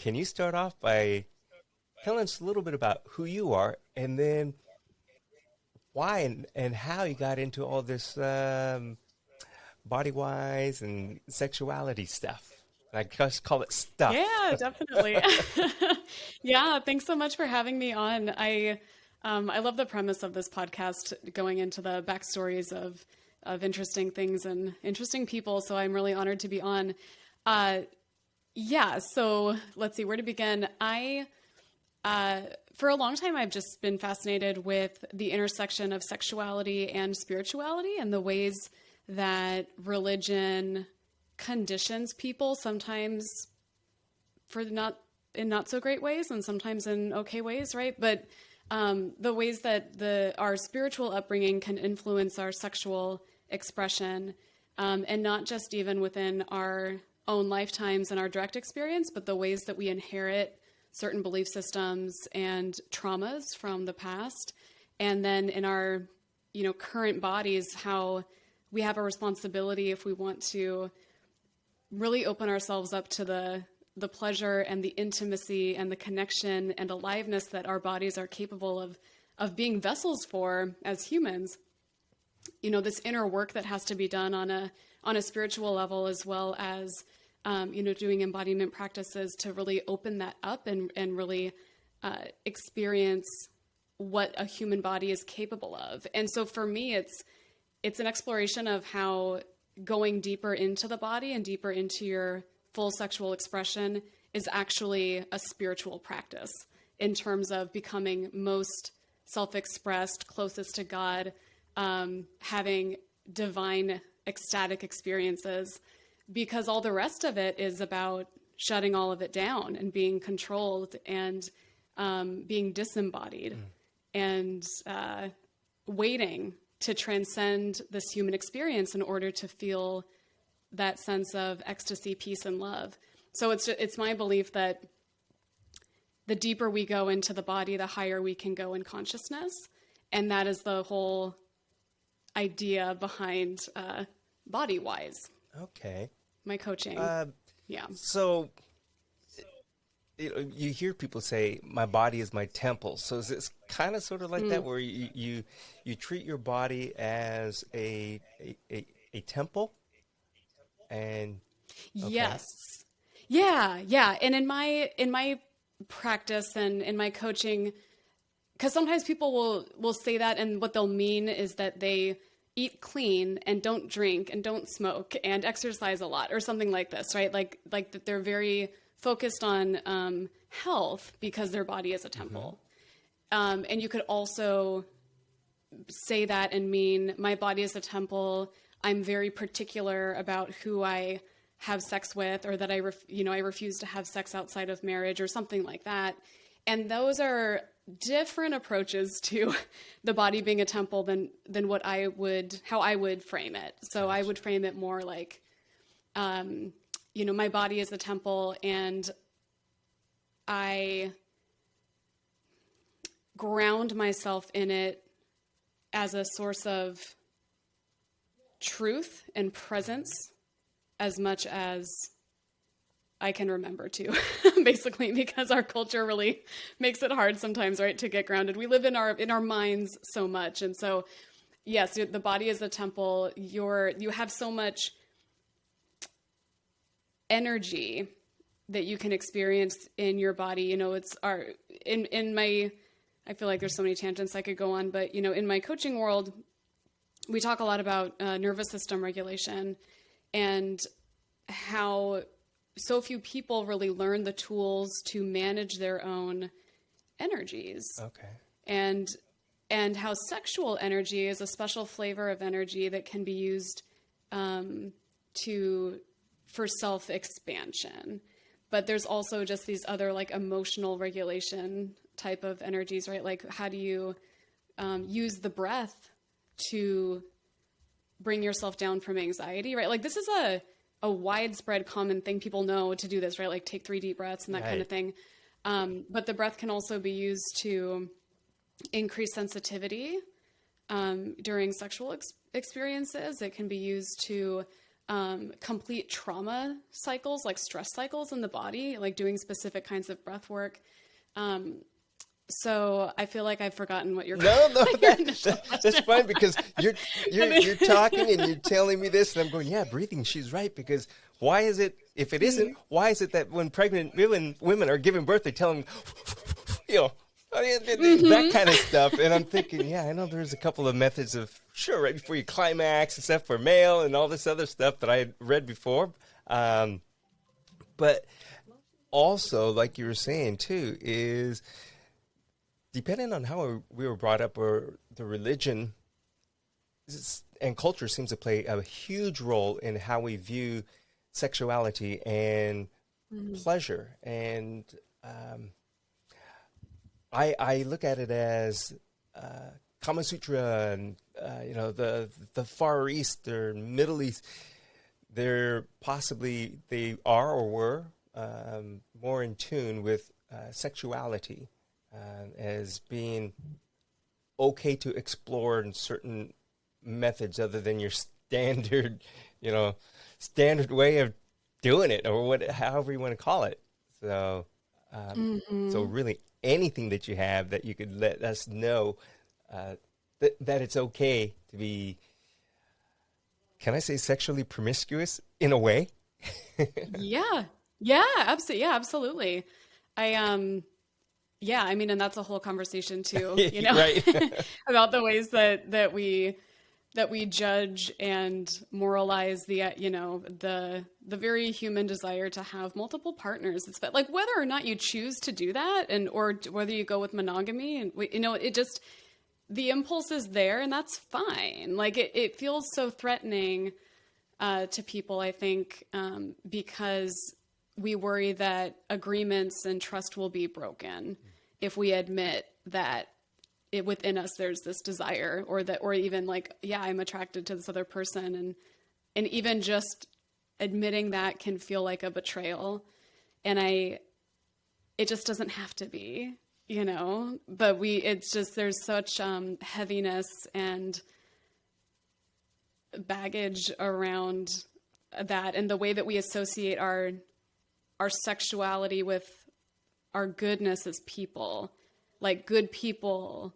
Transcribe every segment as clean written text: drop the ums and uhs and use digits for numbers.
can you start off by telling us a little bit about who you are and then why and how you got into all this body wise and sexuality stuff? I just call it stuff. Yeah, definitely. Yeah, thanks so much for having me on. I love the premise of this podcast, going into the backstories of interesting things and interesting people. So I'm really honored to be on. Uh, yeah, so let's see where to begin. Uh, for a long time, I've just been fascinated with the intersection of sexuality and spirituality and the ways that religion conditions people, sometimes for not in not so great ways and sometimes in okay ways, right? But the ways that our spiritual upbringing can influence our sexual expression, and not just even within our own lifetimes and our direct experience, but the ways that we inherit certain belief systems and traumas from the past, and then in our current bodies, how we have a responsibility, if we want to really open ourselves up to the pleasure and the intimacy and the connection and aliveness that our bodies are capable of being vessels for as humans. This inner work that has to be done on a spiritual level, as well as doing embodiment practices to really open that up and really experience what a human body is capable of. And so for me, it's an exploration of how going deeper into the body and deeper into your full sexual expression is actually a spiritual practice in terms of becoming most self-expressed, closest to God, having divine ecstatic experiences, because all the rest of it is about shutting all of it down and being controlled and being disembodied and waiting to transcend this human experience in order to feel that sense of ecstasy, peace, and love. So it's my belief that the deeper we go into the body, the higher we can go in consciousness. And that is the whole idea behind Body Wise, Okay. my coaching. Uh, Yeah. so you hear people say, "My body is my temple." So is this kind of sort of like that, Mm. where you treat your body as a temple? And okay, Yes. Yeah, yeah. And in my practice and in my coaching, because sometimes people will say that, and what they'll mean is that they eat clean and don't drink and don't smoke and exercise a lot or something like this, right? Like that they're very focused on health because their body is a hmm, temple. And you could also say that and mean my body is a temple. I'm very particular about who I have sex with, or that I refuse to have sex outside of marriage or something like that. And those are different approaches to the body being a temple than how I would frame it. So I gotcha. would frame it more like, my body is a temple, and I ground myself in it as a source of truth and presence as much as I can remember to, basically, because our culture really makes it hard sometimes, right, to get grounded. We live in our minds so much, and so yes, the body is a temple. You have so much energy that you can experience in your body. It's our in my. I feel like there's so many tangents I could go on, but in my coaching world, we talk a lot about nervous system regulation and how so few people really learn the tools to manage their own energies, Okay. and how sexual energy is a special flavor of energy that can be used to for self expansion. But there's also just these other like emotional regulation type of energies, right? Like how do you use the breath to bring yourself down from anxiety, right? Like this is a widespread common thing. People know to do this, right? Like take 3 deep breaths and that kind of Right. thing. But the breath can also be used to increase sensitivity during sexual experiences. It can be used to complete trauma cycles, like stress cycles in the body, like doing specific kinds of breath work. So I feel like I've forgotten what your, No, no, your initial that's question fine because was. you're talking and you're telling me this, and I'm going, yeah, breathing. She's right because why is it? If it isn't, why is it that when pregnant women are giving birth, they tell them, you know, that kind of stuff? And I'm thinking, yeah, I know there's a couple of methods of sure right before you climax and stuff for male and all this other stuff that I had read before, but also like you were saying too is depending on how we were brought up or the religion and culture seems to play a huge role in how we view sexuality and pleasure. And I look at it as Kama Sutra and, the Far East or Middle East, they are or were more in tune with sexuality as being okay to explore in certain methods other than your standard, standard way of doing it or however you want to call it. So, so really anything that you have that you could let us know that it's okay to be, can I say sexually promiscuous in a way? Yeah. Yeah, absolutely. Yeah, absolutely. I yeah, I mean, and that's a whole conversation too, Right. about the ways that we judge and moralize the very human desire to have multiple partners. It's like whether or not you choose to do that or whether you go with monogamy and it just, the impulse is there and that's fine. Like it feels so threatening to people, I think, because we worry that agreements and trust will be broken if we admit that within us there's this desire or even like, yeah, I'm attracted to this other person, and even just admitting that can feel like a betrayal, and it just doesn't have to be, but it's just, there's such heaviness and baggage around that, and the way that we associate our sexuality with our goodness as people. Like, good people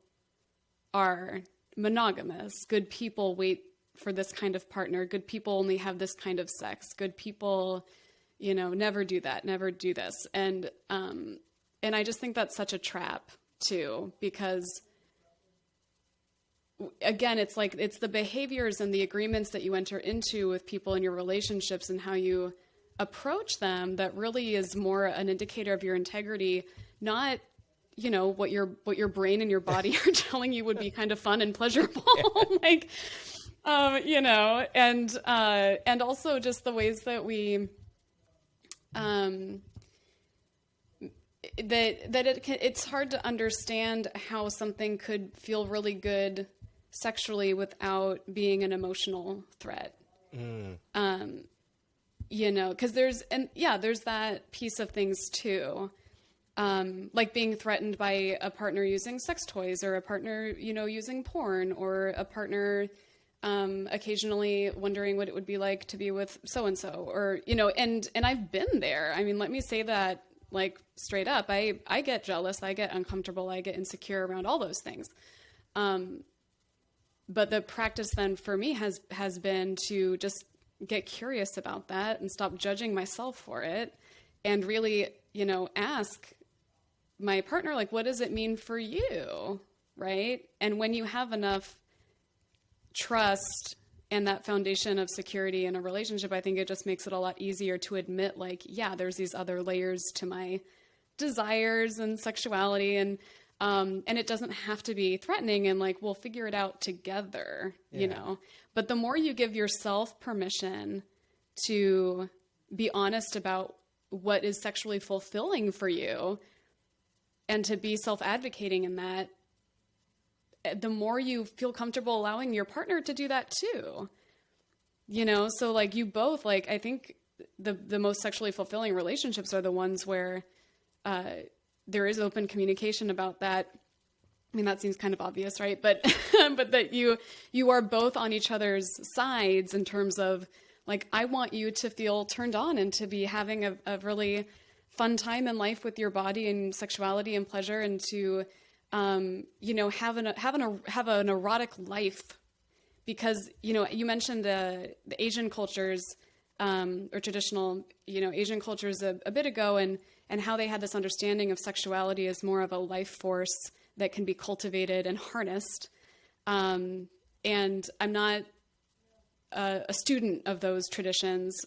are monogamous. Good people wait for this kind of partner. Good people only have this kind of sex. Good people, never do that, never do this. And I just think that's such a trap too, because again, it's like, it's the behaviors and the agreements that you enter into with people in your relationships and how you approach them that really is more an indicator of your integrity, not what your brain and your body are telling you would be kind of fun and pleasurable. Like, and also just the ways that we, it's hard to understand how something could feel really good sexually without being an emotional threat. Because there's that piece of things too. Like being threatened by a partner using sex toys, or a partner, using porn, or a partner occasionally wondering what it would be like to be with so-and-so, or, and I've been there. I mean, let me say that, like, straight up. I get jealous, I get uncomfortable, I get insecure around all those things. But the practice then for me has been to just get curious about that and stop judging myself for it, and really, ask my partner, like, what does it mean for you? Right. And when you have enough trust and that foundation of security in a relationship, I think it just makes it a lot easier to admit, like, yeah, there's these other layers to my desires and sexuality, and it doesn't have to be threatening, and like, we'll figure it out together, but the more you give yourself permission to be honest about what is sexually fulfilling for you, and to be self-advocating in that, the more you feel comfortable allowing your partner to do that too. So like, you both, like, I think the most sexually fulfilling relationships are the ones where there is open communication about that. I mean, that seems kind of obvious, right? But but that you are both on each other's sides in terms of, Like, I want you to feel turned on and to be having a really fun time in life with your body and sexuality and pleasure, and to, have an erotic life. Because, you mentioned the Asian cultures, or traditional, Asian cultures a bit ago, and how they had this understanding of sexuality as more of a life force that can be cultivated and harnessed. And I'm not a student of those traditions.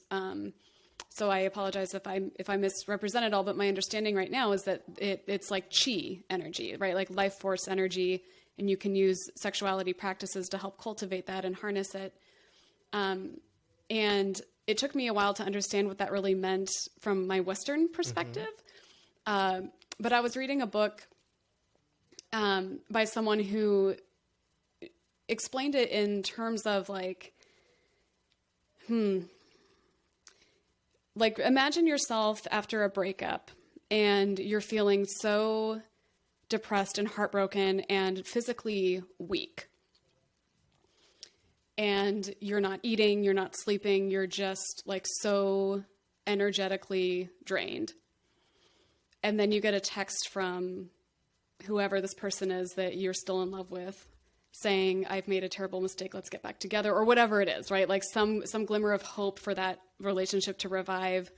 So I apologize if I misrepresented all, but my understanding right now is that it's like chi energy, right? Like life force energy, and you can use sexuality practices to help cultivate that and harness it. And it took me a while to understand what that really meant from my Western perspective. But I was reading a book by someone who explained it in terms of like imagine yourself after a breakup and you're feeling so depressed and heartbroken and physically weak. And you're not eating, you're not sleeping, you're just like so energetically drained. And then you get a text from whoever this person is that you're still in love with saying, I've made a terrible mistake, let's get back together, or whatever it is, right? Like some glimmer of hope for that relationship to revive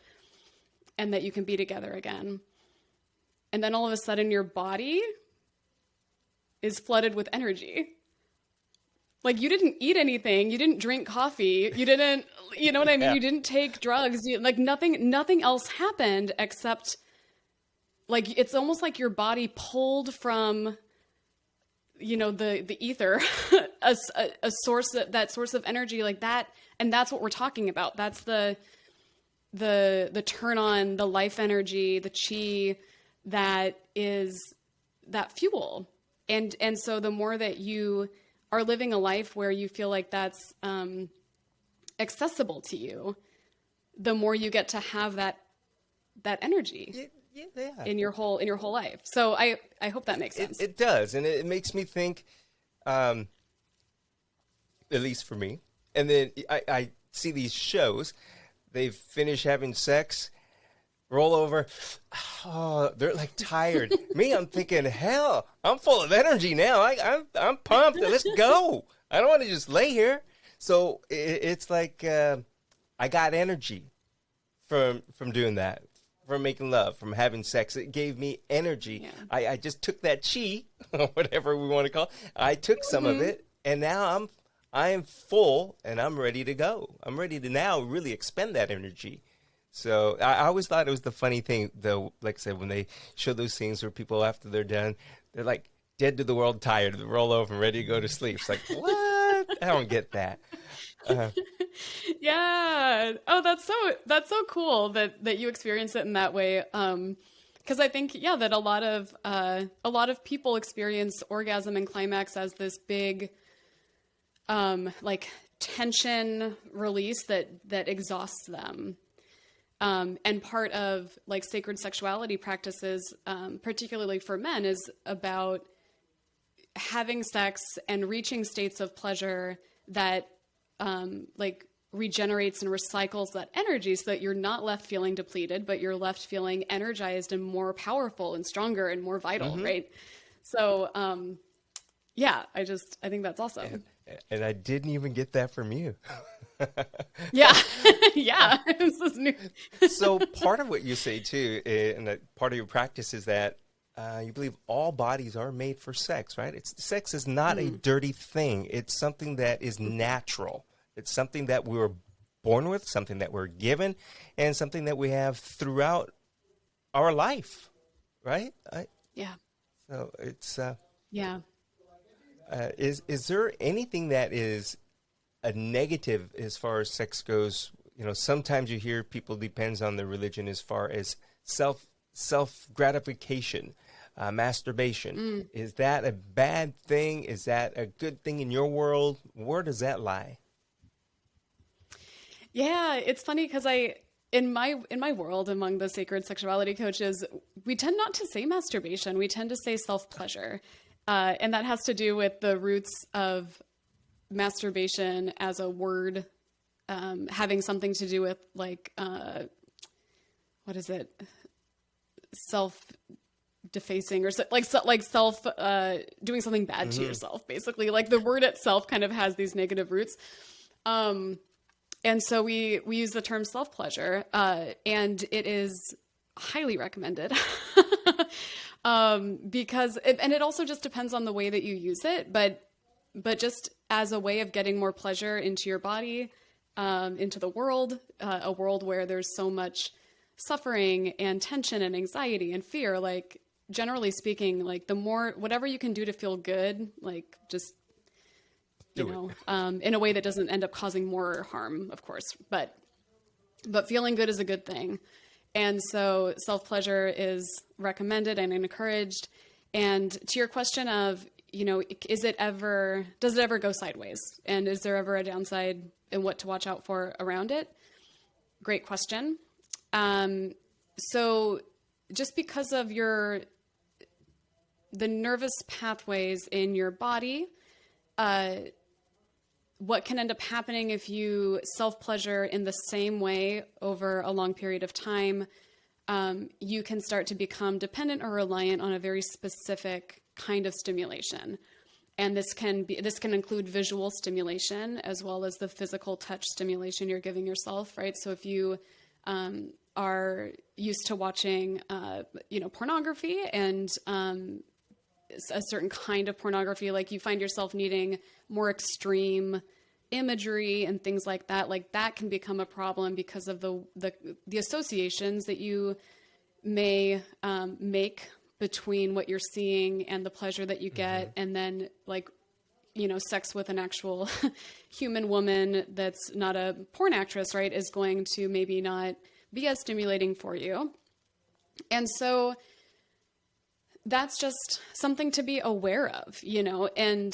and that you can be together again. And then all of a sudden your body is flooded with energy. Like you didn't eat anything, you didn't drink coffee, you didn't, you know what I mean? Yeah. You didn't take drugs, like nothing else happened except like, it's almost like your body pulled from, the ether, a source, that source of energy like that. And that's what we're talking about. That's the turn on, the life energy, the chi that is that fuel. And so the more that you are living a life where you feel like that's accessible to you, the more you get to have that energy in your whole life. So I hope that makes sense. It does, and it makes me think, at least for me. And then I see these shows, they finish having sex, roll over, oh, they're like tired. Me, I'm thinking, hell, I'm full of energy now. I'm pumped. Let's go. I don't want to just lay here. So it's like I got energy from doing that. From making love, from having sex. It gave me energy. Yeah. I just took that chi, or whatever we want to call it. I took some of it, and now I am full, and I'm ready to go. I'm ready to now really expend that energy. So I always thought it was the funny thing, though, like I said, when they show those scenes where people, after they're done, they're like dead to the world, tired, they roll over and ready to go to sleep. It's like, what? I don't get that. Yeah. Oh, that's so cool that you experience it in that way. Because I think, that a lot of people experience orgasm and climax as this big, like tension release that exhausts them. And part of like sacred sexuality practices, particularly for men, is about having sex and reaching states of pleasure that like regenerates and recycles that energy so that you're not left feeling depleted, but you're left feeling energized and more powerful and stronger and more vital. Right. So, I think that's awesome. And I didn't even get that from you. Yeah. Yeah. This is new. So part of what you say too, and that part of your practice is that you believe all bodies are made for sex, right? Sex is not a dirty thing. It's something that is natural. It's something that we were born with, something that we're given, and something that we have throughout our life, right? Yeah. So it's Yeah. is there anything that is a negative as far as sex goes? Sometimes you hear people depends on their religion as far as self gratification, masturbation. Is that a bad thing? Is that a good thing in your world? Where does that lie? Yeah, it's funny because in my world, among the sacred sexuality coaches, we tend not to say masturbation. We tend to say self-pleasure. And that has to do with the roots of masturbation as a word having something to do with like, what is it? Self defacing or like self, doing something bad to yourself, basically. Like the word itself kind of has these negative roots. And so we use the term self-pleasure, and it is highly recommended. Because it also just depends on the way that you use it, but just as a way of getting more pleasure into your body, into the world, a world where there's so much suffering and tension and anxiety and fear. Like generally speaking, like the more, whatever you can do to feel good, like just, in a way that doesn't end up causing more harm, of course, but feeling good is a good thing. And so self-pleasure is recommended and encouraged. And to your question of, does it ever go sideways? And is there ever a downside and what to watch out for around it? Great question. So just because of the nervous pathways in your body, what can end up happening if you self-pleasure in the same way over a long period of time, you can start to become dependent or reliant on a very specific kind of stimulation. And this can include visual stimulation as well as the physical touch stimulation you're giving yourself, right? So if you are used to watching, pornography and a certain kind of pornography, like you find yourself needing more extreme imagery and things like that can become a problem because of the associations that you may make between what you're seeing and the pleasure that you get. And then sex with an actual human woman that's not a porn actress, right, is going to maybe not be as stimulating for you. And so that's just something to be aware of, and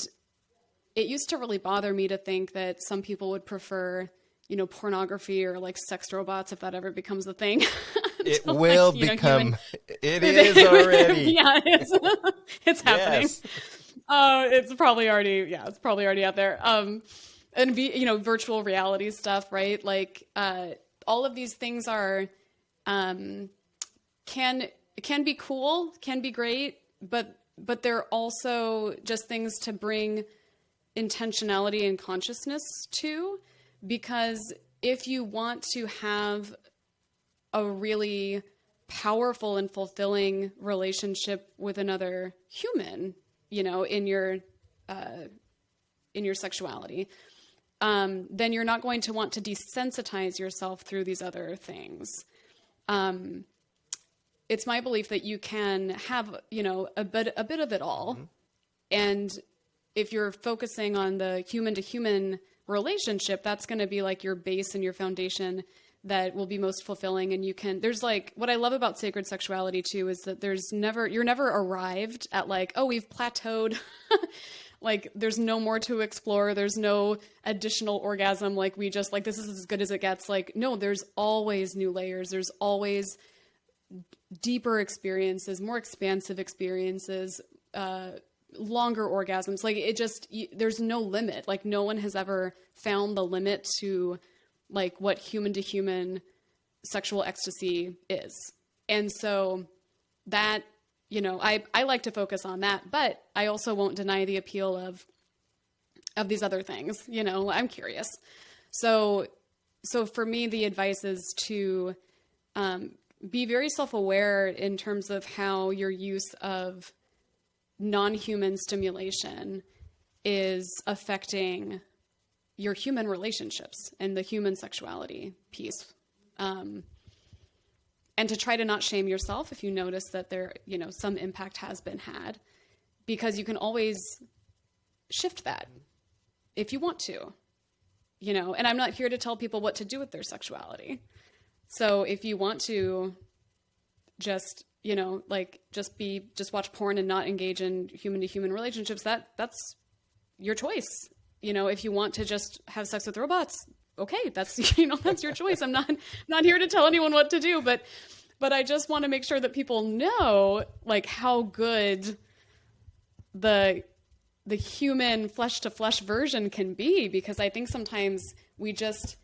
it used to really bother me to think that some people would prefer, pornography or like sex robots, if that ever becomes a thing. It will become, it is already. Yeah, it's happening. It's probably already out there. And virtual reality stuff, right? Like, all of these things are, can be cool, can be great, but they're also just things to bring intentionality and consciousness to, because if you want to have a really powerful and fulfilling relationship with another human, in your sexuality, then you're not going to want to desensitize yourself through these other things. It's my belief that you can have, a bit of it all. Mm-hmm. And if you're focusing on the human to human relationship, that's going to be like your base and your foundation that will be most fulfilling. And there's like, what I love about sacred sexuality too, is that you're never arrived at like, oh, we've plateaued. Like there's no more to explore. There's no additional orgasm. Like we just like, this is as good as it gets. Like, no, there's always new layers. There's always deeper experiences, more expansive experiences, longer orgasms. Like there's no limit. Like no one has ever found the limit to like what human to human sexual ecstasy is. And so that, I like to focus on that, but I also won't deny the appeal of these other things. I'm curious. So for me, the advice is to, be very self-aware in terms of how your use of non-human stimulation is affecting your human relationships and the human sexuality piece. And to try to not shame yourself if you notice that there, some impact has been had, because you can always shift that if you want to, and I'm not here to tell people what to do with their sexuality. So if you want to just, just watch porn and not engage in human to human relationships, that's your choice. If you want to just have sex with robots, okay, that's, that's your choice. I'm not here to tell anyone what to do, but I just want to make sure that people know like how good the human flesh to flesh version can be, because I think sometimes we just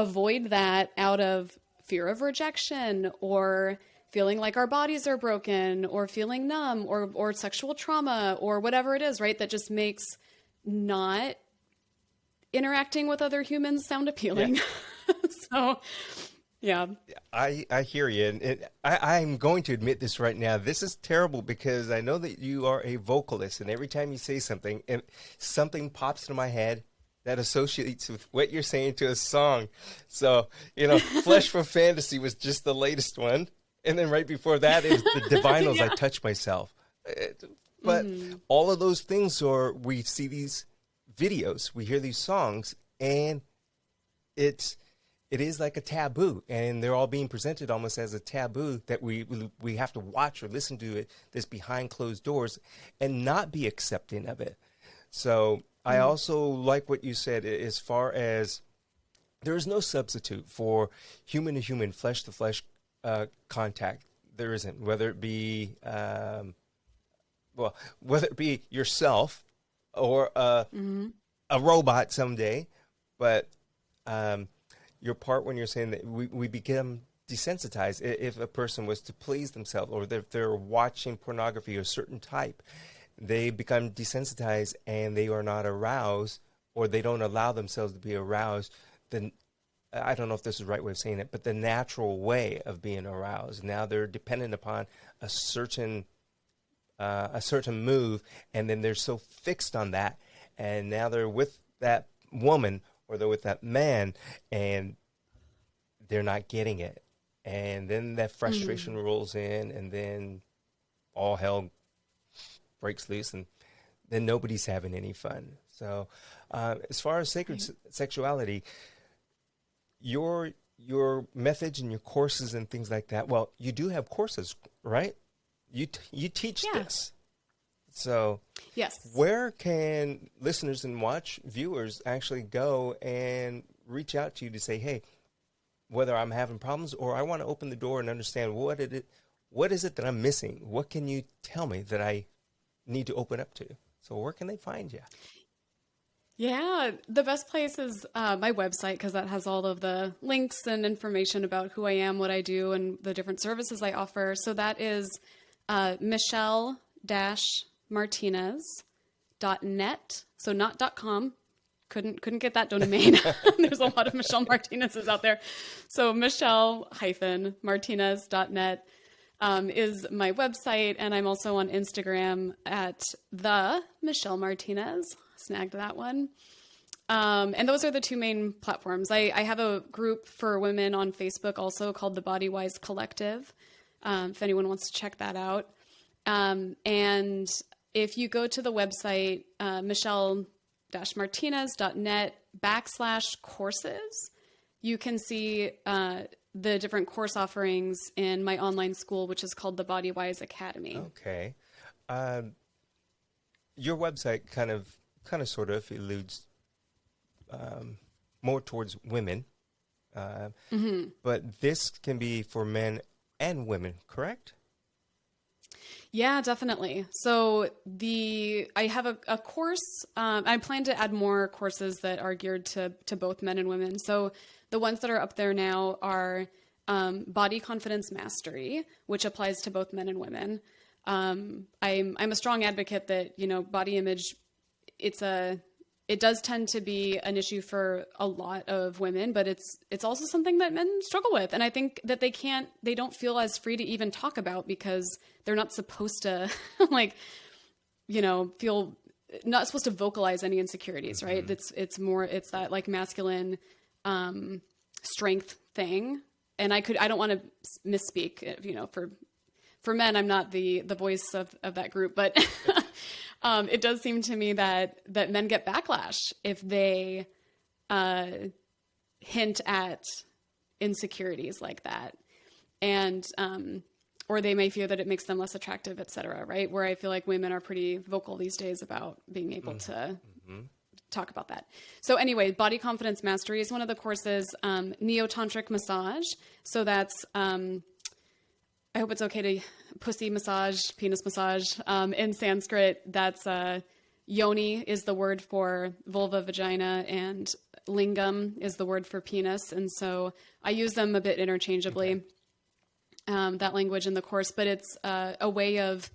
avoid that out of fear of rejection or feeling like our bodies are broken or feeling numb or sexual trauma or whatever it is, right? That just makes not interacting with other humans sound Yeah. appealing. So, yeah. I hear you, and I'm going to admit this right now. This is terrible because I know that you are a vocalist, and every time you say something, and something pops into my head that associates with what you're saying to a song. So, Flesh for Fantasy was just the latest one, and then right before that is the Divinals. I Yeah. Touch Myself. But all of those things are, we see these videos, we hear these songs, and it's it is like a taboo, and they're all being presented almost as a taboo that we have to watch or listen to it this behind closed doors and not be accepting of it. So I also like what you said as far as there is no substitute for human to human, flesh to flesh contact. There isn't, whether it be whether it be yourself or a robot someday, but your part when you're saying that we become desensitized if a person was to please themselves or if they're watching pornography of a certain type, they become desensitized and they are not aroused or they don't allow themselves to be aroused. Then I don't know if this is the right way of saying it, but the natural way of being aroused. Now they're dependent upon a certain move, and then they're so fixed on that, and now they're with that woman or they're with that man, and they're not getting it. And then that frustration rolls in, and then all hell breaks loose, and then nobody's having any fun. So as far as sacred sexuality, your methods and your courses and things like that, well, you do have courses, right? You teach Yeah. this. So Yes. where can listeners and viewers actually go and reach out to you to say, hey, whether I'm having problems or I want to open the door and understand what is it that I'm missing? What can you tell me that I need to open up to? So where can they find you? Yeah, the best place is my website because that has all of the links and information about who I am, what I do, and the different services I offer. So that is Michelle-Martinez.net. So not .com. Couldn't get that domain. There's a lot of Michelle Martinez's out there. So Michelle-Martinez.net is my website, and I'm also on Instagram at the Michelle Martinez. Snagged that one. And those are the two main platforms. I have a group for women on Facebook also called the Body Wise Collective, if anyone wants to check that out. And if you go to the website, michelle-martinez.net/courses, you can see the different course offerings in my online school, which is called the Body Wise Academy. Okay. Your website kind of sort of alludes more towards women, but this can be for men and women, correct? Yeah, definitely. So I have a course. I plan to add more courses that are geared to both men and women. So the ones that are up there now are Body Confidence Mastery, which applies to both men and women. I'm a strong advocate that body image, it does tend to be an issue for a lot of women, but it's also something that men struggle with. And I think that they don't feel as free to even talk about because they're not supposed to feel not supposed to vocalize any insecurities, right? It's that like masculine, strength thing. And I don't want to misspeak, for men, I'm not the voice of that group, but it does seem to me that men get backlash if they hint at insecurities like that, and or they may feel that it makes them less attractive, etc. Right? Where I feel like women are pretty vocal these days about being able to talk about that. So anyway, Body Confidence Mastery is one of the courses. Neo-tantric massage. So that's I hope it's okay to pussy massage, penis massage. In Sanskrit, that's yoni is the word for vulva, vagina, and lingam is the word for penis. And so I use them a bit interchangeably, Okay. that language in the course, but it's a way of,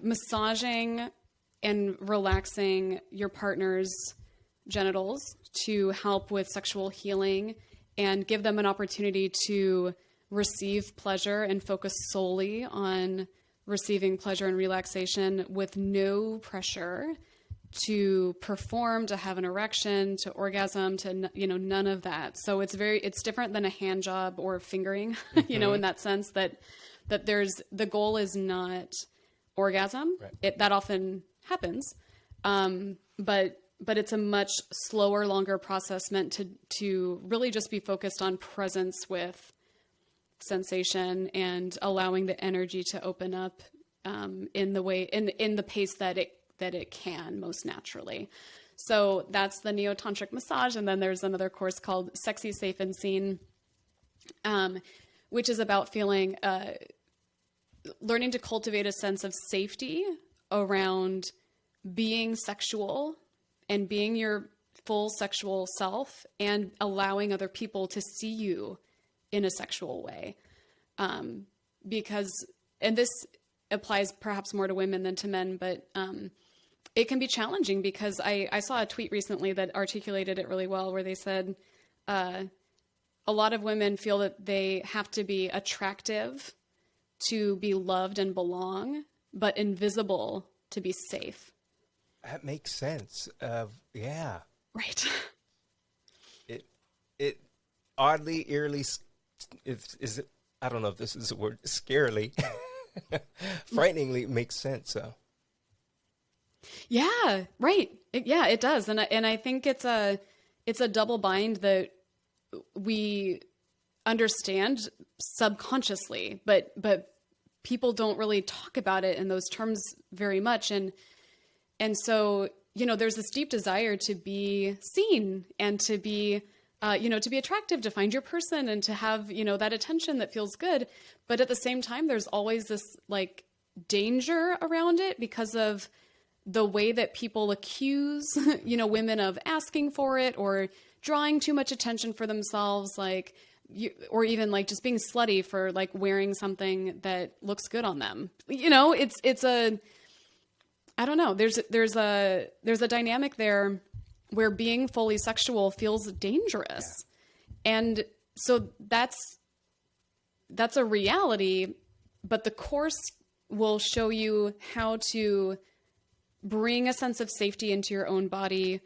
massaging and relaxing your partner's genitals to help with sexual healing and give them an opportunity to receive pleasure and focus solely on receiving pleasure and relaxation with no pressure to perform, to have an erection, to orgasm, to, none of that. So it's different than a hand job or fingering, in that sense that the goal is not orgasm. Right. That often happens. But it's a much slower, longer process meant to really just be focused on presence with sensation and allowing the energy to open up in the pace that it can most naturally. So that's the neo-tantric massage. And then there's another course called Sexy, Safe, and Seen, which is about learning to cultivate a sense of safety around being sexual and being your full sexual self and allowing other people to see you in a sexual way. And this applies perhaps more to women than to men, but it can be challenging because I saw a tweet recently that articulated it really well, where they said a lot of women feel that they have to be attractive to be loved and belong, but invisible to be safe. That makes sense. Yeah. Right. It oddly, eerily, is it? I don't know if this is a word. Scarily, frighteningly makes sense. So. Yeah. Right. It does, and I think it's a double bind that we understand subconsciously, but people don't really talk about it in those terms very much, and so, there's this deep desire to be seen and to be, to be attractive, to find your person and to have, that attention that feels good. But at the same time, there's always this like danger around it because of the way that people accuse, women of asking for it or drawing too much attention for themselves, or even like just being slutty for like wearing something that looks good on them. I don't know. There's a dynamic there where being fully sexual feels dangerous. Yeah. And so that's a reality, but the course will show you how to bring a sense of safety into your own body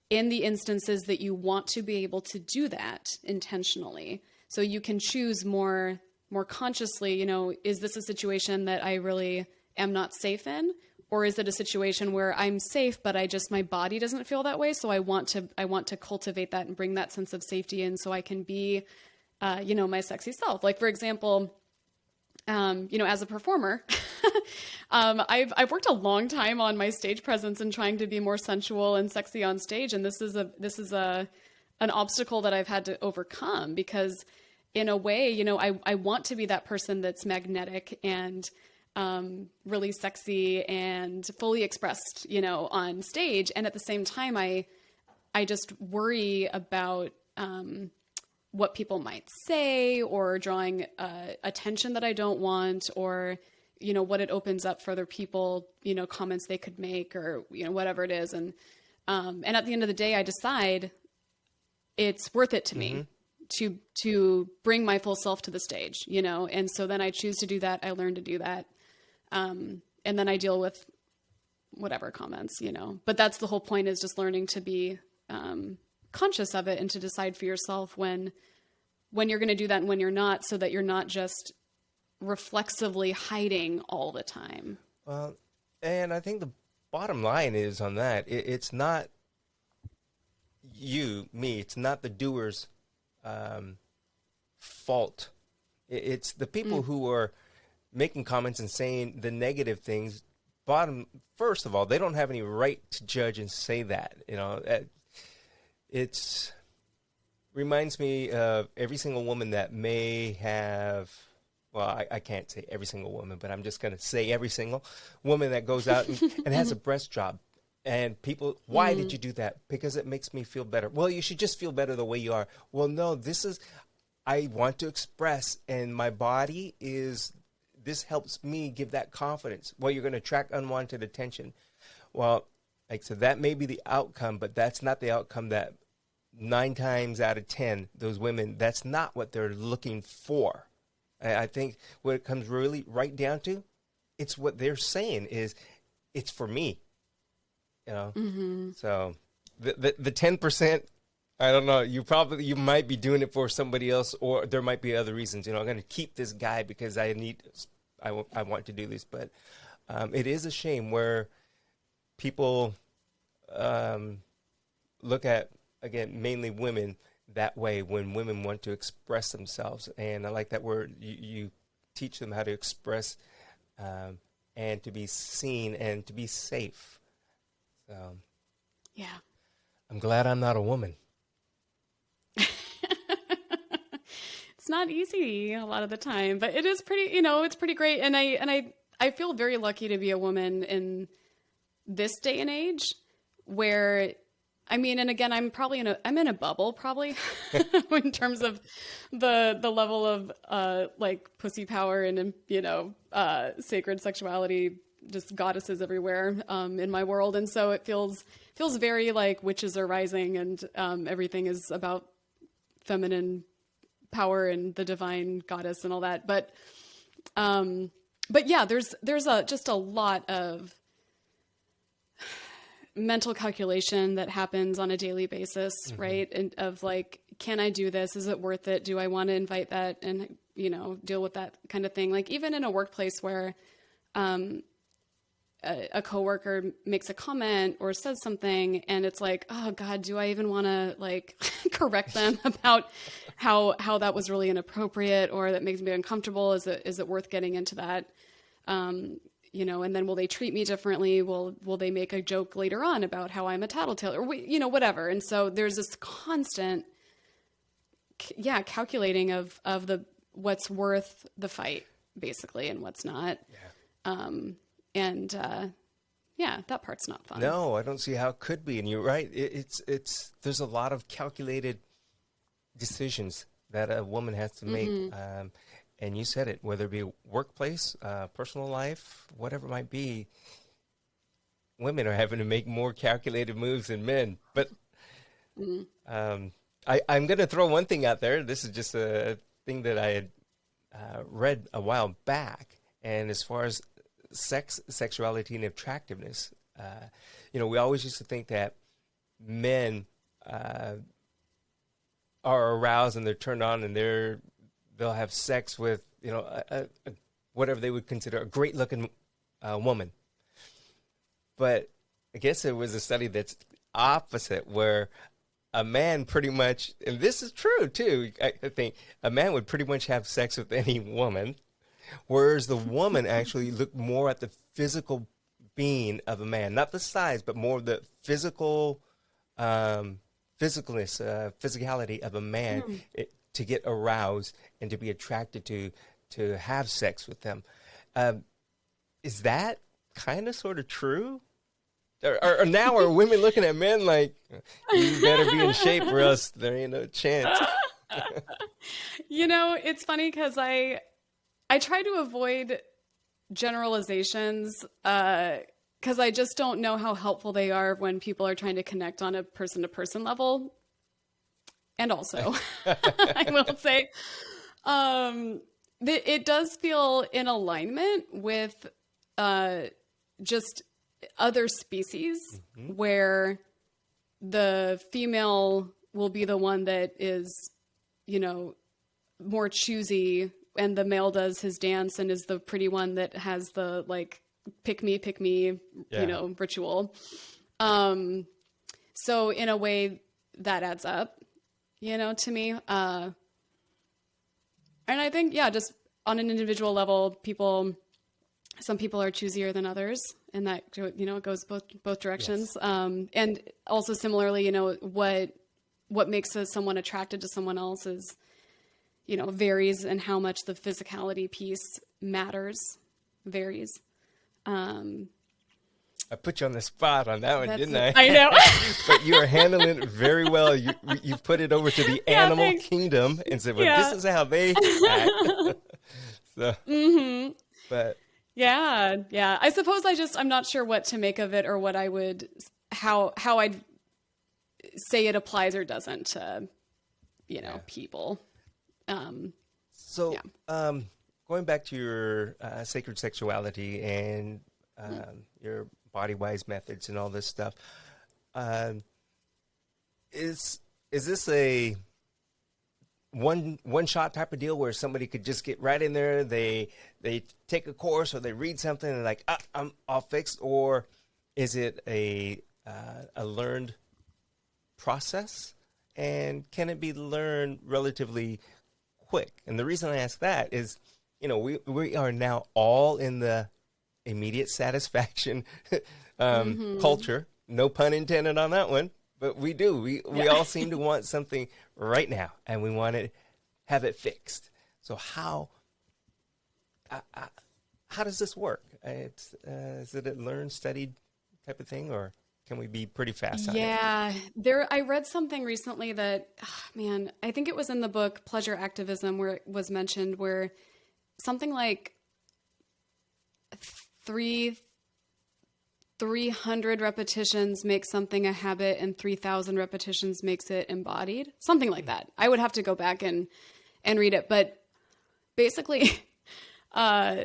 in the instances that you want to be able to do that intentionally. So you can choose more consciously, is this a situation that I really am not safe in? Or is it a situation where I'm safe, but my body doesn't feel that way? So I want to cultivate that and bring that sense of safety in so I can be, my sexy self. Like, for example, as a performer, I've worked a long time on my stage presence and trying to be more sensual and sexy on stage. And this is an obstacle that I've had to overcome because in a way, I want to be that person that's magnetic and really sexy and fully expressed, on stage. And at the same time, I just worry about what people might say or drawing attention that I don't want, or, what it opens up for other people, comments they could make or, whatever it is. And at the end of the day, I decide it's worth it to me to bring my full self to the stage, and so then I choose to do that. I learn to do that. And then I deal with whatever comments, but that's the whole point, is just learning to be, conscious of it and to decide for yourself when you're going to do that and when you're not, so that you're not just reflexively hiding all the time. Well, and I think the bottom line is on that, it's not me, it's not the doer's, fault. It's the people who are making comments and saying the negative things. First of all, they don't have any right to judge and say that. It's reminds me of every single woman that may have. Well, I can't say every single woman, but I'm just going to say every single woman that goes out and has a breast job. And people, why did you do that? Because it makes me feel better. Well, you should just feel better the way you are. Well, no, I want to express, and my body this helps me give that confidence. Well, you're going to attract unwanted attention. Well, like, so that may be the outcome, but that's not the outcome that 9 times out of 10, those women, that's not what they're looking for. I think what it comes really right down to, it's what they're saying is, it's for me. So the 10%, I don't know, you might be doing it for somebody else, or there might be other reasons. I'm going to keep this guy because I want to do this. But it is a shame where people look at, again, mainly women that way, when women want to express themselves. And I like that word. You teach them how to express and to be seen and to be safe. So, Yeah. I'm glad I'm not a woman. It's not easy a lot of the time, but it is pretty, it's pretty great. And I feel very lucky to be a woman in this day and age where, and again, I'm in a bubble probably in terms of the level of like pussy power and sacred sexuality, just goddesses everywhere in my world. And so it feels very like witches are rising, and everything is about feminine power and the divine goddess and all that. But yeah, there's just a lot of mental calculation that happens on a daily basis, right? And of like, can I do this? Is it worth it? Do I want to invite that and, deal with that kind of thing? Like even in a workplace where a coworker makes a comment or says something and it's like, oh God, do I even want to like correct them about how that was really inappropriate or that makes me uncomfortable? Is it worth getting into that? And then will they treat me differently? Will they make a joke later on about how I'm a tattletale or, whatever. And so there's this constant, calculating of what's worth the fight basically and what's not. Yeah. That part's not fun. No, I don't see how it could be. And you're right. There's a lot of calculated decisions that a woman has to make. And you said it, whether it be workplace, personal life, whatever it might be, women are having to make more calculated moves than men. But I'm going to throw one thing out there. This is just a thing that I had read a while back. And as far as sexuality and attractiveness, we always used to think that men are aroused and they're turned on and they'll have sex with, whatever they would consider a great looking woman. But I guess it was a study that's opposite, where a man pretty much, and this is true too, I think a man would pretty much have sex with any woman, whereas the woman actually looked more at the physical being of a man, not the size, but more the physicalness, physicality of a man, to get aroused and to be attracted to have sex with them. Is that kind of sort of true? Or now are women looking at men like, you better be in shape or else there ain't no chance? It's funny because I try to avoid generalizations because I just don't know how helpful they are when people are trying to connect on a person-to-person level. And also, I will say, it does feel in alignment with just other species where the female will be the one that is, more choosy, and the male does his dance and is the pretty one that has the like pick me, ritual. So in a way that adds up, to me. And I think, just on an individual level, some people are choosier than others, and that, it goes both directions. Yes. And also similarly, what makes someone attracted to someone else is, varies, and how much the physicality piece matters varies. I put you on the spot on that one, didn't I? I know. But you are handling it very well. You put it over to the Yeah, animal thanks. kingdom and said, well, this Yeah. is how they act. So, hmm but Yeah, yeah. I suppose I'm not sure what to make of it or what I would, how I'd say it applies or doesn't to, yeah. people. Um, So, yeah. going back to your sacred sexuality and Mm. your body-wise methods and all this stuff, um, is this a one shot type of deal where somebody could just get right in there, they take a course or they read something and like, I'm all fixed, or is it a learned process, and can it be learned relatively quick? And the reason I ask that is, we are now all in the immediate satisfaction hmm culture. No pun intended on that one, but we do. We Yeah. all seem to want something right now, and we want to have it fixed. So how does this work? Is it a learned, studied type of thing, or can we be pretty fast on it? Yeah, I read something recently that, man, I think it was in the book Pleasure Activism where it was mentioned where something like three 300 repetitions makes something a habit and 3,000 repetitions makes it embodied. Something like that. I would have to go back and read it, but basically uh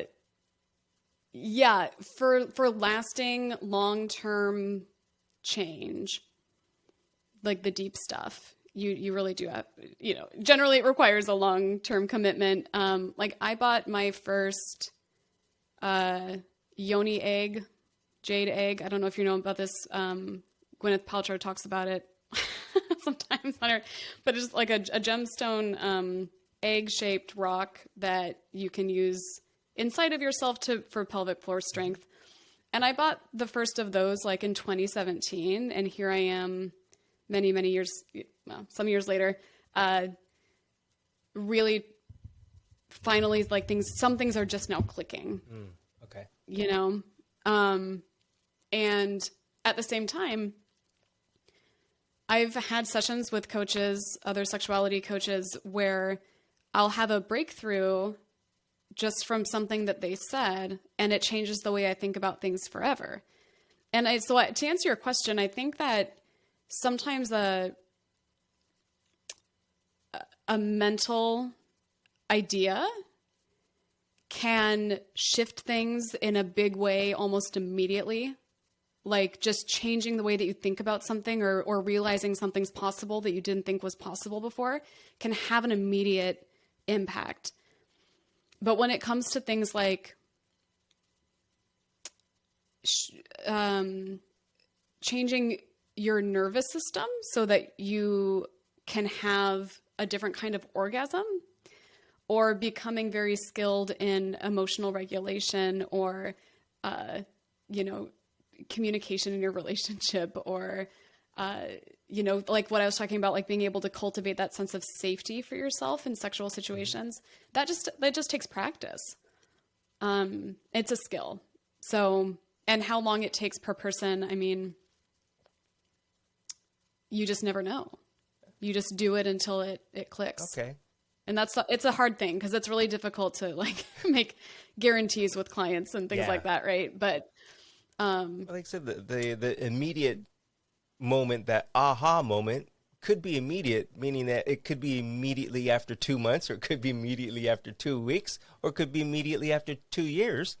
yeah, for lasting long-term change, like the deep stuff, you really do have, generally it requires a long-term commitment. Like I bought my first yoni egg, jade egg. I don't know if you know about this. Gwyneth Paltrow talks about it sometimes on her, but it's like a gemstone egg-shaped rock that you can use inside of yourself for pelvic floor strength. And I bought the first of those like in 2017, and here I am many, many years, well, some years later, really finally like some things are just now clicking, Okay. And at the same time, I've had sessions with coaches, other sexuality coaches, where I'll have a breakthrough just from something that they said, and it changes the way I think about things forever. And to answer your question, I think that sometimes a mental idea can shift things in a big way almost immediately. Like just changing the way that you think about something or realizing something's possible that you didn't think was possible before can have an immediate impact. But when it comes to things like changing your nervous system so that you can have a different kind of orgasm, or becoming very skilled in emotional regulation, or, communication in your relationship, or, like what I was talking about, like being able to cultivate that sense of safety for yourself in sexual situations, that just takes practice. It's a skill. So, and how long it takes per person, I mean, you just never know. You just do it until it clicks. Okay. And it's a hard thing because it's really difficult to like make guarantees with clients and things Yeah. like that. Right. But, Like I said, the immediate moment, that aha moment, could be immediate, meaning that it could be immediately after 2 months, or it could be immediately after 2 weeks, or it could be immediately after 2 years.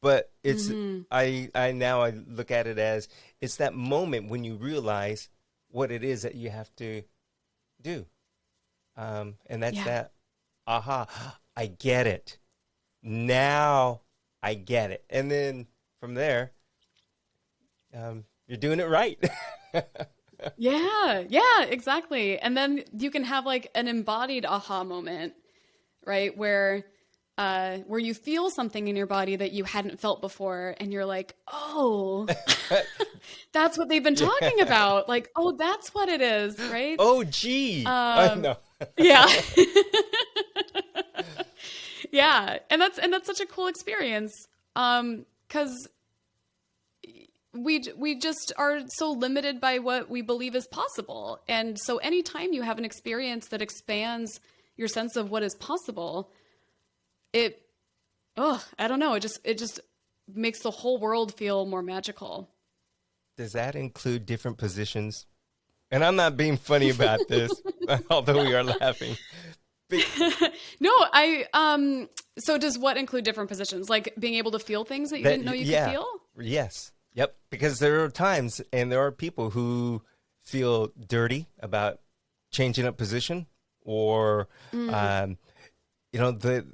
But it's I now look at it as it's that moment when you realize what it is that you have to do, and that's yeah. that aha. I get it now. I get it, and then from there, you're doing it right. Yeah, exactly. And then you can have like an embodied aha moment, right? Where you feel something in your body that you hadn't felt before, and you're like, oh, that's what they've been talking Yeah. about. Like, oh, that's what it is, right? Oh, gee. I know. Yeah. Yeah. And that's such a cool experience. 'Cause we just are so limited by what we believe is possible. And so anytime you have an experience that expands your sense of what is possible, I don't know, it just makes the whole world feel more magical. Does that include different positions? And I'm not being funny about this, although we are laughing. But No, so does what include different positions? Like being able to feel things that you didn't know you could yeah, feel? yes, yep. Because there are times, and there are people who feel dirty about changing up position, or Mm. um, the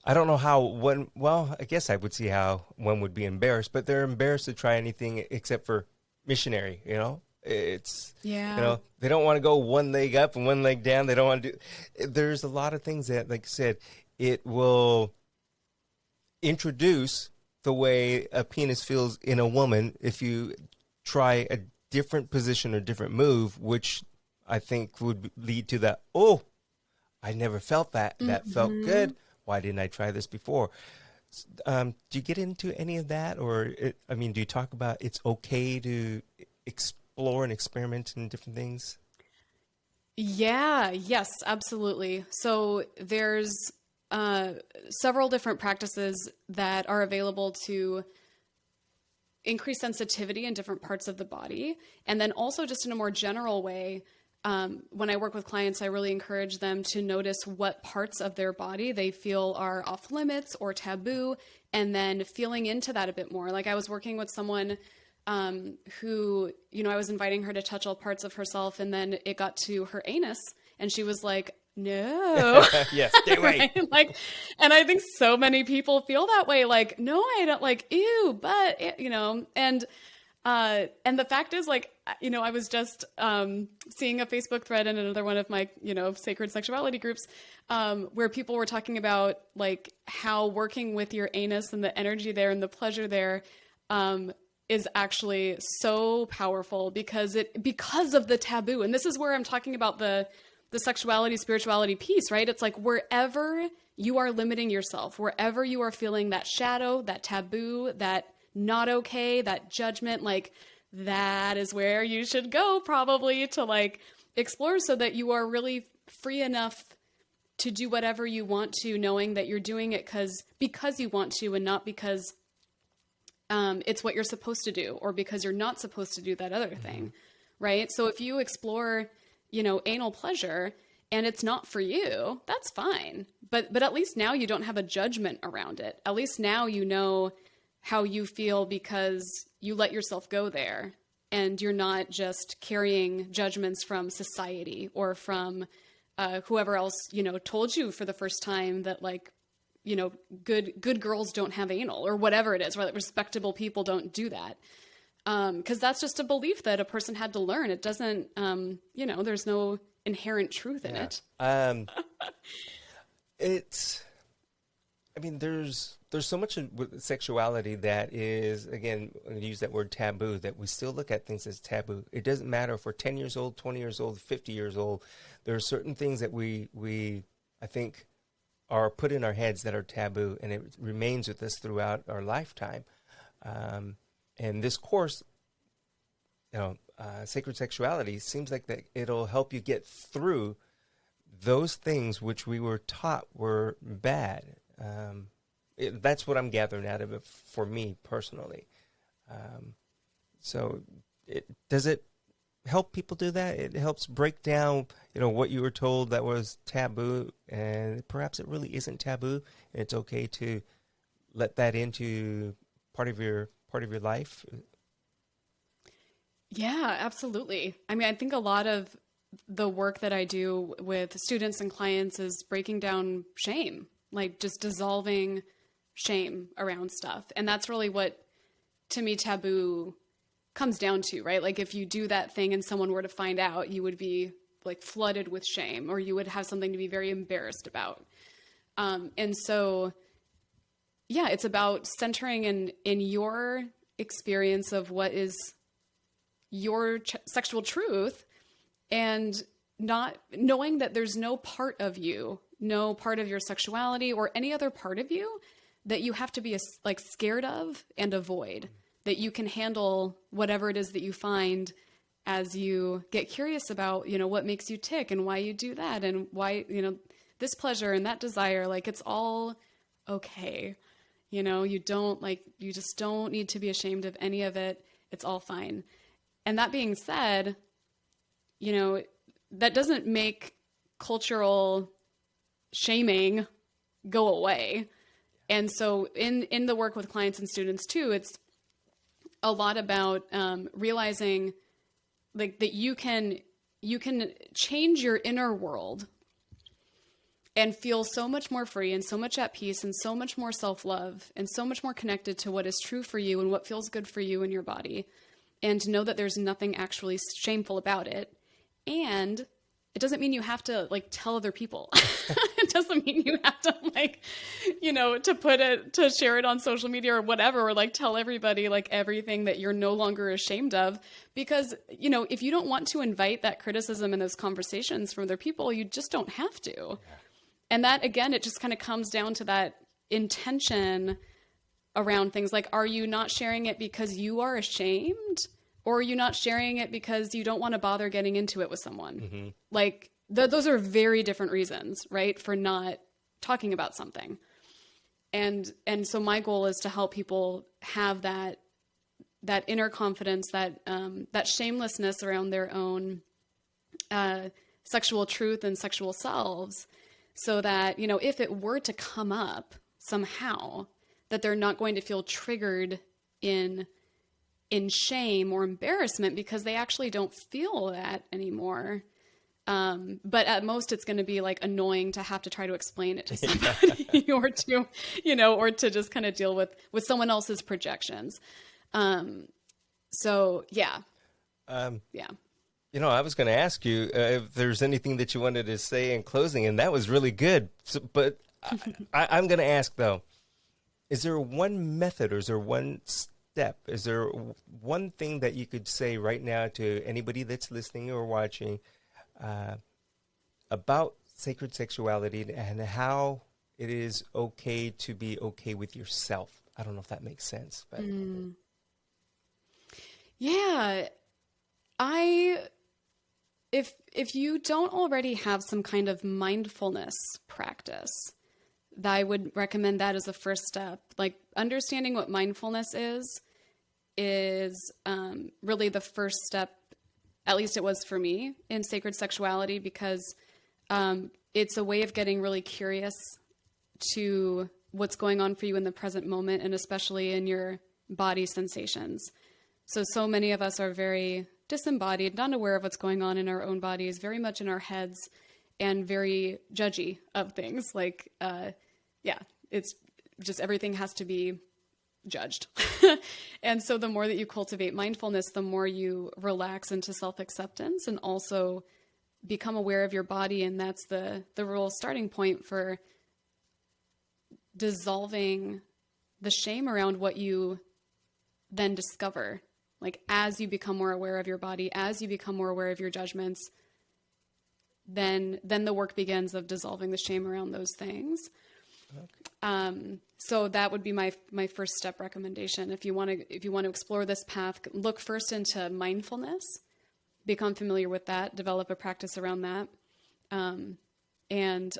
I don't know how one. Well, I guess I would see how one would be embarrassed, but they're embarrassed to try anything except for missionary. It's Yeah. they don't want to go one leg up and one leg down. They don't want to do. There's a lot of things that, like I said, it will introduce the way a penis feels in a woman if you try a different position or different move, which I think would lead to that. Oh, I never felt that. That felt Hmm. good. Why didn't I try this before? Do you get into any of that, or I mean, do you talk about it's okay to explore and experiment in different things? Yeah, yes, absolutely. So there's uh, several different practices that are available to increase sensitivity in different parts of the body. And then also, just in a more general way, when I work with clients, I really encourage them to notice what parts of their body they feel are off limits or taboo, and then feeling into that a bit more. Like I was working with someone who, I was inviting her to touch all parts of herself, and then it got to her anus, and she was like, no. Yes, stay away. Right? Like, and I think so many people feel that way. Like, no, I don't, like, ew, but, and the fact is, like, I was just seeing a Facebook thread in another one of my, sacred sexuality groups, where people were talking about like how working with your anus and the energy there and the pleasure there is actually so powerful because of the taboo. And this is where I'm talking about the sexuality, spirituality piece, right? It's like wherever you are limiting yourself, wherever you are feeling that shadow, that taboo, that not okay, that judgment, like that is where you should go probably to like explore so that you are really free enough to do whatever you want to, knowing that you're doing it because you want to and not because it's what you're supposed to do or because you're not supposed to do that other Mm-hmm. thing, right? So if you explore, anal pleasure and it's not for you, that's fine. But at least now you don't have a judgment around it. At least now you know how you feel because you let yourself go there and you're not just carrying judgments from society or from whoever else, told you for the first time that like, good girls don't have anal or whatever it is, right? Like respectable people don't do that. Because that's just a belief that a person had to learn. It doesn't, there's no inherent truth in Yeah. it. It's. I mean, there's so much with sexuality that is, again, I'm going to use that word taboo, that we still look at things as taboo. It doesn't matter if we're 10 years old, 20 years old, 50 years old. There are certain things that we I think are put in our heads that are taboo, and it remains with us throughout our lifetime. Um, and this course, sacred sexuality, seems like that it'll help you get through those things which we were taught were bad. That's what I'm gathering out of it for me personally. Um, so, does it help people do that? It helps break down, what you were told that was taboo, and perhaps it really isn't taboo. And it's okay to let that into part of your life. Yeah, absolutely. I mean, I think a lot of the work that I do with students and clients is breaking down shame, like just dissolving shame around stuff. And that's really what, to me, taboo comes down to, right? Like if you do that thing and someone were to find out, you would be like flooded with shame or you would have something to be very embarrassed about. And so, yeah, it's about centering in your experience of what is your sexual truth and not knowing that there's no part of you, no part of your sexuality or any other part of you that you have to be like scared of and avoid. that you can handle whatever it is that you find as you get curious about, what makes you tick and why you do that and why, this pleasure and that desire, like it's all okay. You just don't need to be ashamed of any of it. It's all fine. And that being said, that doesn't make cultural shaming go away. And so in the work with clients and students too, it's a lot about realizing like that you can change your inner world and feel so much more free and so much at peace and so much more self-love and so much more connected to what is true for you and what feels good for you in your body. And to know that there's nothing actually shameful about it. And it doesn't mean you have to like tell other people. It doesn't mean you have to like, to share it on social media or whatever, or like tell everybody like everything that you're no longer ashamed of. Because, if you don't want to invite that criticism and those conversations from other people, you just don't have to. Yeah. And that, again, it just kind of comes down to that intention around things like, are you not sharing it because you are ashamed? Or are you not sharing it because you don't want to bother getting into it with someone? Mm-hmm. Like, those are very different reasons, right, for not talking about something. And so my goal is to help people have that inner confidence, that shamelessness around their own sexual truth and sexual selves, so that, if it were to come up somehow, that they're not going to feel triggered in shame or embarrassment because they actually don't feel that anymore. But at most it's going to be like annoying to have to try to explain it to somebody or to just kind of deal with someone else's projections. So yeah. Yeah. I was going to ask you if there's anything that you wanted to say in closing, and that was really good. So, but I'm going to ask though, is there one method or is there one step? Is there one thing that you could say right now to anybody that's listening or watching about sacred sexuality and how it is okay to be okay with yourself? I don't know if that makes sense, but yeah, if you don't already have some kind of mindfulness practice, I would recommend that as a first step. Like understanding what mindfulness is really the first step. At least it was for me in sacred sexuality, because it's a way of getting really curious to what's going on for you in the present moment, and especially in your body sensations. So many of us are very disembodied, not aware of what's going on in our own bodies, very much in our heads, and very judgy of things. Like, it's just everything has to be judged. And so the more that you cultivate mindfulness, the more you relax into self-acceptance and also become aware of your body. And that's the real starting point for dissolving the shame around what you then discover. Like as you become more aware of your body, as you become more aware of your judgments, then the work begins of dissolving the shame around those things. Okay. So that would be my first step recommendation. If you want to explore this path, look first into mindfulness, become familiar with that, develop a practice around that. And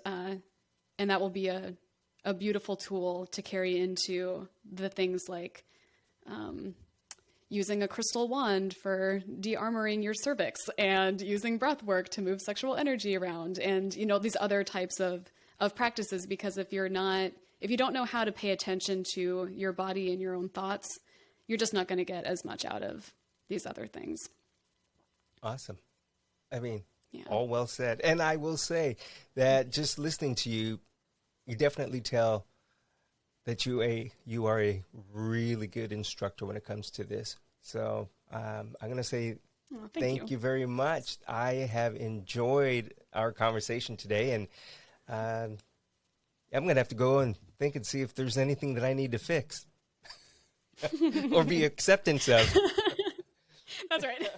that will be a beautiful tool to carry into the things like, using a crystal wand for de-armoring your cervix, and using breath work to move sexual energy around, and these other types of practices. Because if you don't know how to pay attention to your body and your own thoughts, you're just not going to get as much out of these other things. Awesome. I mean, all well said. And I will say that just listening to you, you definitely tell that you are a really good instructor when it comes to this. So I'm going to say thank you very much. I have enjoyed our conversation today, and I'm going to have to go and think and see if there's anything that I need to fix or be acceptance of. That's right.